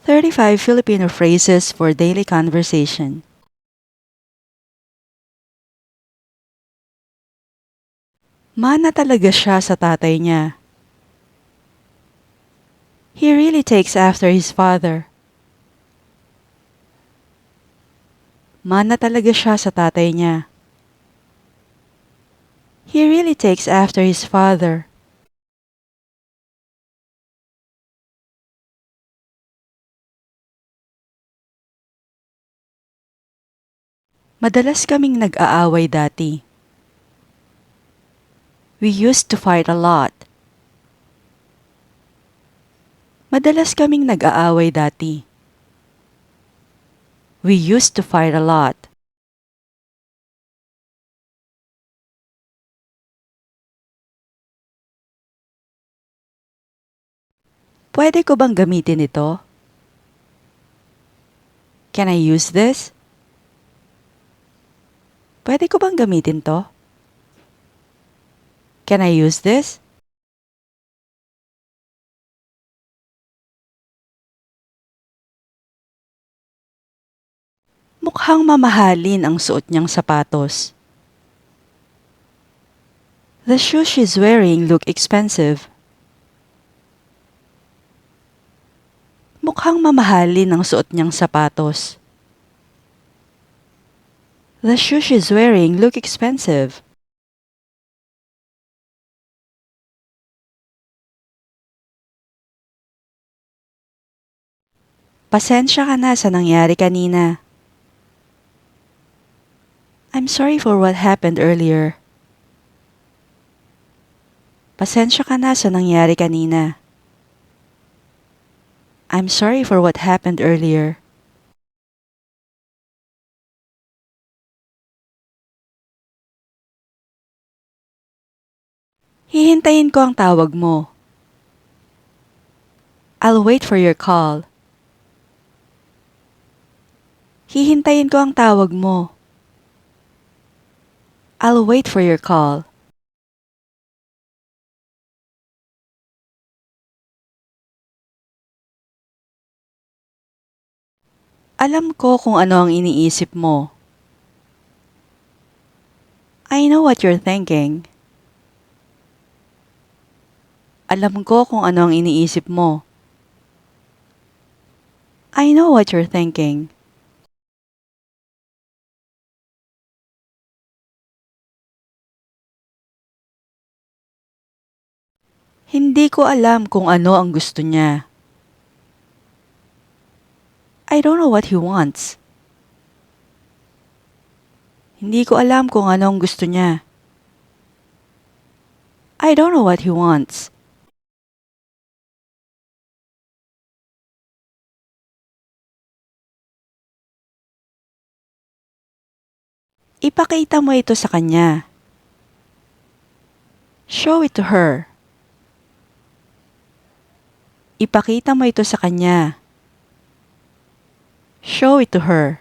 35 Filipino phrases for daily conversation. Mana talaga siya sa tatay niya. He really takes after his father. Mana talaga siya sa tatay niya. He really takes after his father. Madalas kaming nag-aaway dati. We used to fight a lot. Madalas kaming nag-aaway dati. We used to fight a lot. Pwede ko bang gamitin ito? Can I use this? Pwede ko bang gamitin to? Can I use this? Mukhang mamahalin ang suot niyang sapatos. The shoes she's wearing look expensive. Mukhang mamahalin ang suot niyang sapatos. The shoes she's wearing look expensive. Pasensya ka na sa nangyari kanina. I'm sorry for what happened earlier. Pasensya ka na sa nangyari kanina. I'm sorry for what happened earlier. Hihintayin ko ang tawag mo. I'll wait for your call. Hihintayin ko ang tawag mo. I'll wait for your call. Alam ko kung ano ang iniisip mo. I know what you're thinking. Alam ko kung ano ang iniisip mo. I know what you're thinking. Hindi ko alam kung ano ang gusto niya. I don't know what he wants. Hindi ko alam kung ano ang gusto niya. I don't know what he wants. Ipakita mo ito sa kanya. Show it to her. Ipakita mo ito sa kanya. Show it to her.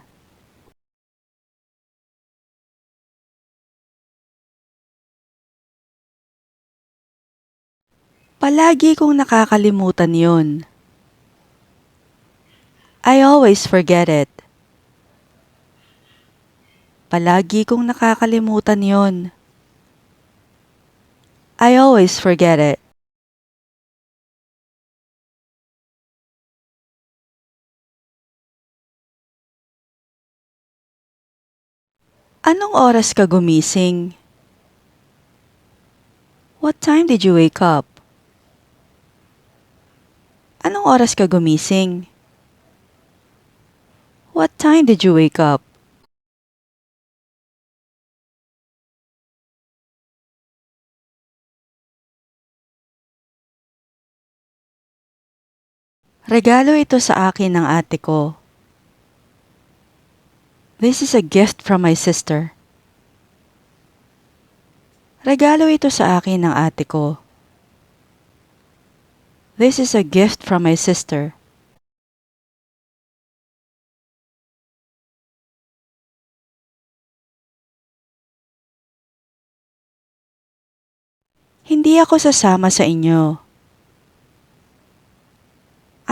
Palagi kong nakakalimutan yon. I always forget it. Palagi kong nakakalimutan yon. I always forget it. Anong oras ka gumising? What time did you wake up? Anong oras ka gumising? What time did you wake up? Regalo ito sa akin ng ate ko. This is a gift from my sister. Regalo ito sa akin ng ate ko. This is a gift from my sister. Hindi ako sasama sa inyo.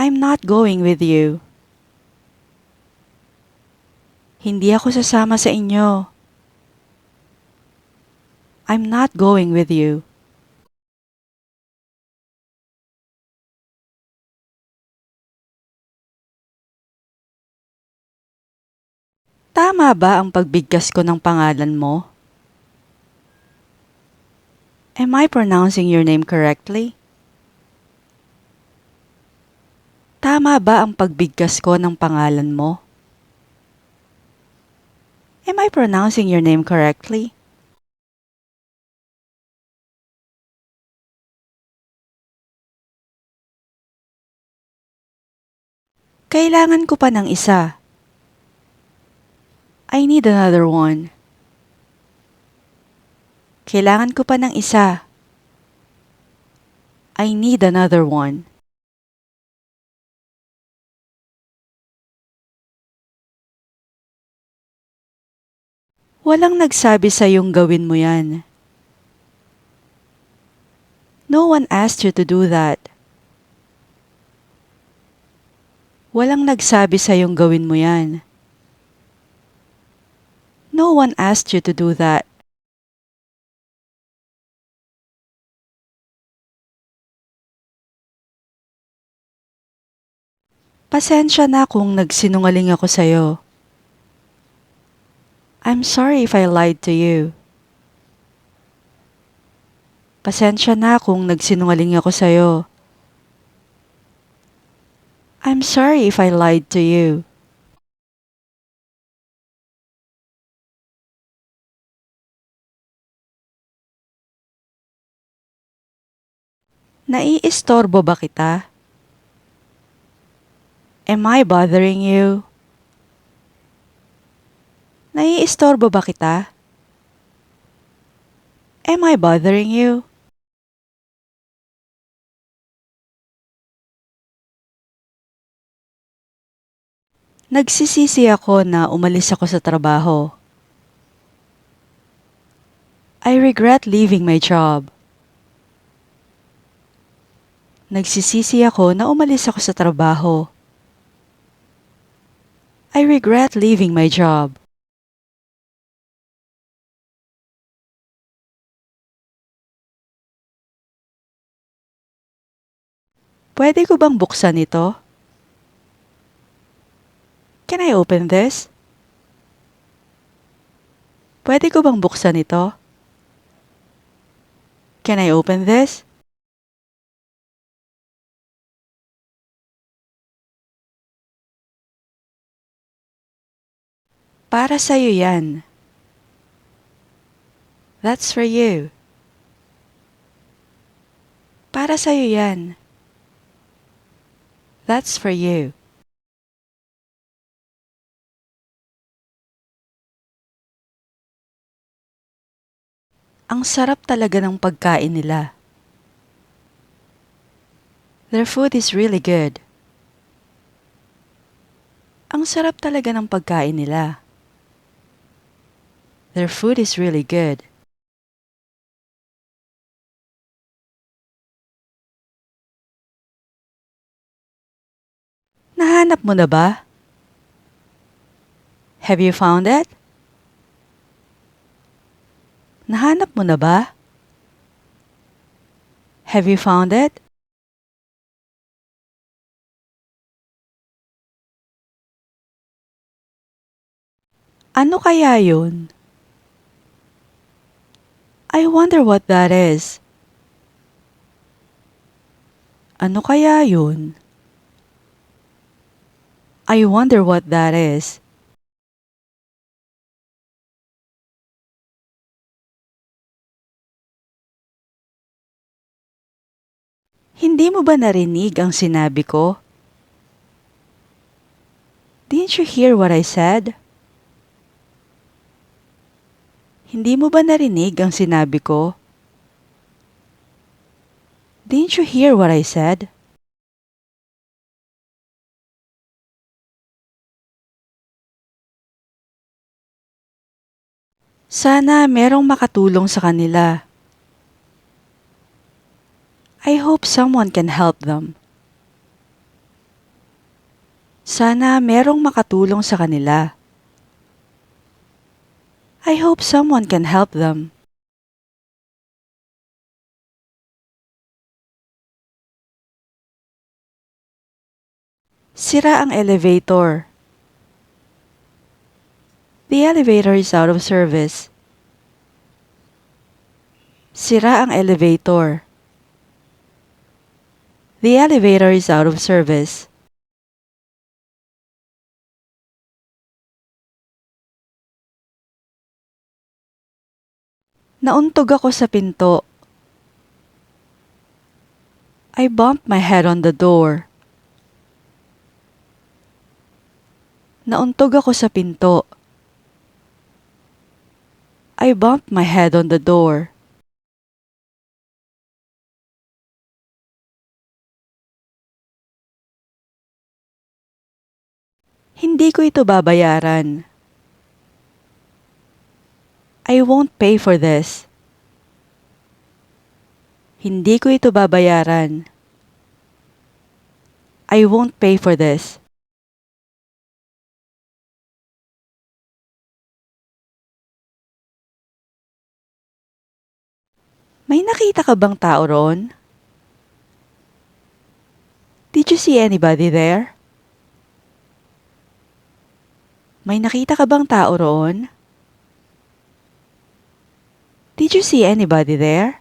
I'm not going with you. Hindi ako sasama sa inyo. I'm not going with you. Tama ba ang pagbigkas ko ng pangalan mo? Am I pronouncing your name correctly? Tama ba ang pagbigkas ko ng pangalan mo? Am I pronouncing your name correctly? Kailangan ko pa ng isa. I need another one. Kailangan ko pa ng isa. I need another one. Walang nagsabi sa'yong gawin mo yan. No one asked you to do that. Walang nagsabi sa'yong gawin mo yan. No one asked you to do that. Pasensya na kung nagsinungaling ako sa'yo. I'm sorry if I lied to you. Pasensya na kung nagsinungaling ako sa'yo. I'm sorry if I lied to you. Naiistorbo ba kita? Am I bothering you? Naiistorbo ba kita? Am I bothering you? Nagsisisi ako na umalis ako sa trabaho. I regret leaving my job. Nagsisisi ako na umalis ako sa trabaho. I regret leaving my job. Pwede ko bang buksan ito? Can I open this? Pwede ko bang buksan ito? Can I open this? Para sa'yo yan. That's for you. Para sa'yo yan. That's for you. Ang sarap talaga ng pagkain nila. Their food is really good. Ang sarap talaga ng pagkain nila. Their food is really good. Nahanap mo na ba? Have you found it? Nahanap mo na ba? Have you found it? Ano kaya yun? I wonder what that is. Ano kaya yun? I wonder what that is. Hindi mo ba narinig ang sinabi ko? Didn't you hear what I said? Hindi mo ba narinig ang sinabi ko? Didn't you hear what I said? Sana merong makatulong sa kanila. I hope someone can help them. Sana merong makatulong sa kanila. I hope someone can help them. Sira ang elevator. The elevator is out of service. Sira ang elevator. The elevator is out of service. Nauntog ako sa pinto. I bumped my head on the door. Nauntog ako sa pinto. I bumped my head on the door. Hindi ko ito babayaran. I won't pay for this. Hindi ko ito babayaran. I won't pay for this. May nakita ka bang tao roon? Did you see anybody there? May nakita ka bang tao roon? Did you see anybody there?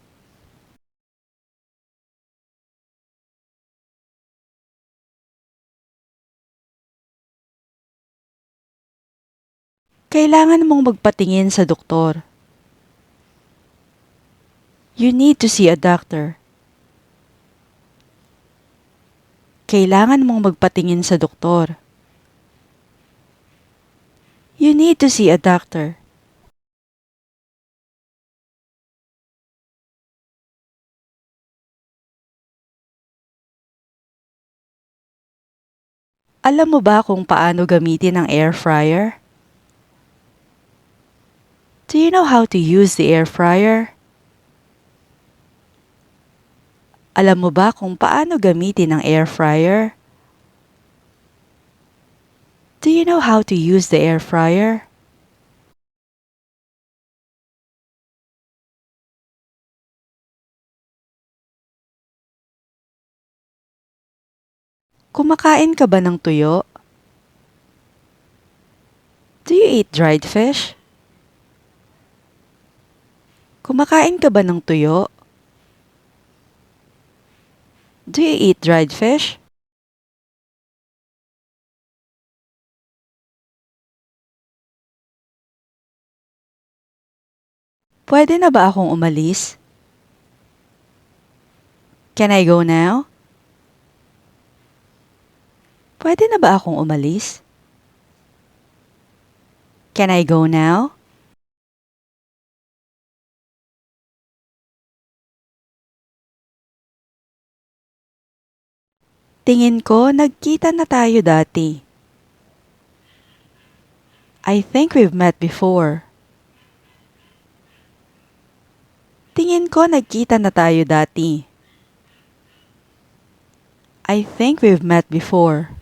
Kailangan mong magpatingin sa doktor. You need to see a doctor. Kailangan mong magpatingin sa doktor. You need to see a doctor. Alam mo ba kung paano gamitin ang air fryer? Do you know how to use the air fryer? Alam mo ba kung paano gamitin ang air fryer? Do you know how to use the air fryer? Kumakain ka ba ng tuyo? Do you eat dried fish? Kumakain ka ba ng tuyo? Do you eat dried fish? Pwede na ba akong umalis? Can I go now? Pwede na ba akong umalis? Can I go now? Tingin ko nagkita na tayo dati. I think we've met before. Tingin ko nagkita na tayo dati. I think we've met before.